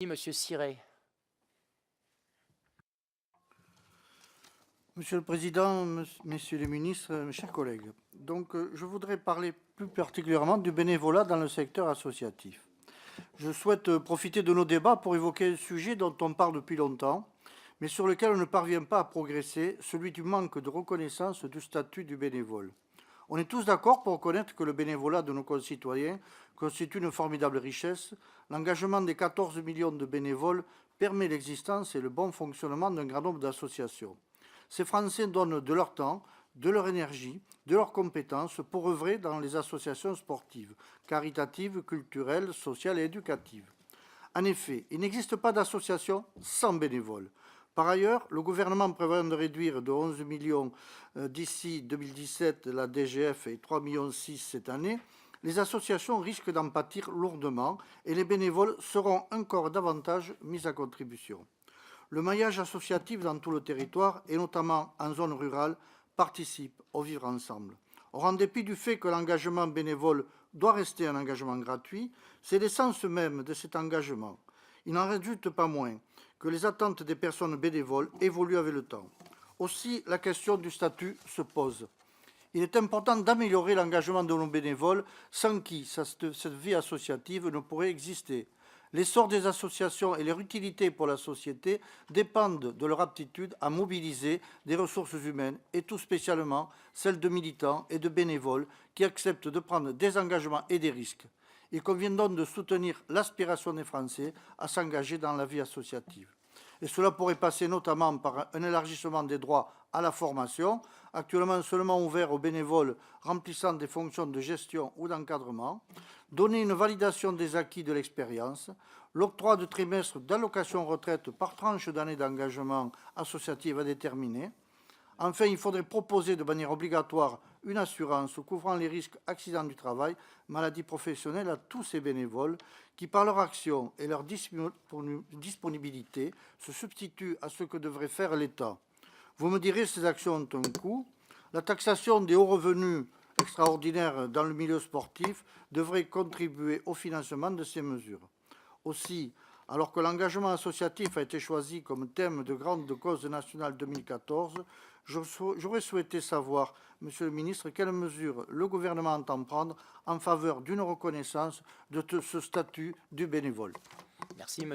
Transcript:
Monsieur Ciré. Monsieur le Président, Messieurs les ministres, mes chers collègues, je voudrais parler plus particulièrement du bénévolat dans le secteur associatif. Je souhaite profiter de nos débats pour évoquer un sujet dont on parle depuis longtemps, mais sur lequel on ne parvient pas à progresser, celui du manque de reconnaissance du statut du bénévole. On est tous d'accord pour reconnaître que le bénévolat de nos concitoyens constitue une formidable richesse. L'engagement des 14 millions de bénévoles permet l'existence et le bon fonctionnement d'un grand nombre d'associations. Ces Français donnent de leur temps, de leur énergie, de leurs compétences pour œuvrer dans les associations sportives, caritatives, culturelles, sociales et éducatives. En effet, il n'existe pas d'association sans bénévoles. Par ailleurs, le gouvernement prévoit de réduire de 11 millions d'ici 2017 la DGF et 3,6 millions cette année. Les associations risquent d'en pâtir lourdement et les bénévoles seront encore davantage mis à contribution. Le maillage associatif dans tout le territoire, et notamment en zone rurale, participe au vivre ensemble. Or, en dépit du fait que l'engagement bénévole doit rester un engagement gratuit, c'est l'essence même de cet engagement. Il n'en résulte pas moins que les attentes des personnes bénévoles évoluent avec le temps. Aussi, la question du statut se pose. Il est important d'améliorer l'engagement de nos bénévoles, sans qui cette vie associative ne pourrait exister. L'essor des associations et leur utilité pour la société dépendent de leur aptitude à mobiliser des ressources humaines et tout spécialement celles de militants et de bénévoles qui acceptent de prendre des engagements et des risques. Il convient donc de soutenir l'aspiration des Français à s'engager dans la vie associative. Et cela pourrait passer notamment par un élargissement des droits à la formation, actuellement seulement ouvert aux bénévoles remplissant des fonctions de gestion ou d'encadrement, donner une validation des acquis de l'expérience, l'octroi de trimestres d'allocation retraite par tranche d'années d'engagement associatif à déterminer. Enfin, il faudrait proposer de manière obligatoire une assurance couvrant les risques accidents du travail, maladies professionnelles à tous ces bénévoles qui, par leur action et leur disponibilité, se substituent à ce que devrait faire l'État. Vous me direz, ces actions ont un coût. La taxation des hauts revenus extraordinaires dans le milieu sportif devrait contribuer au financement de ces mesures. Aussi, alors que l'engagement associatif a été choisi comme thème de grande cause nationale 2014, j'aurais souhaité savoir, Monsieur le ministre, quelles mesures le gouvernement entend prendre en faveur d'une reconnaissance de ce statut du bénévole. Merci, monsieur.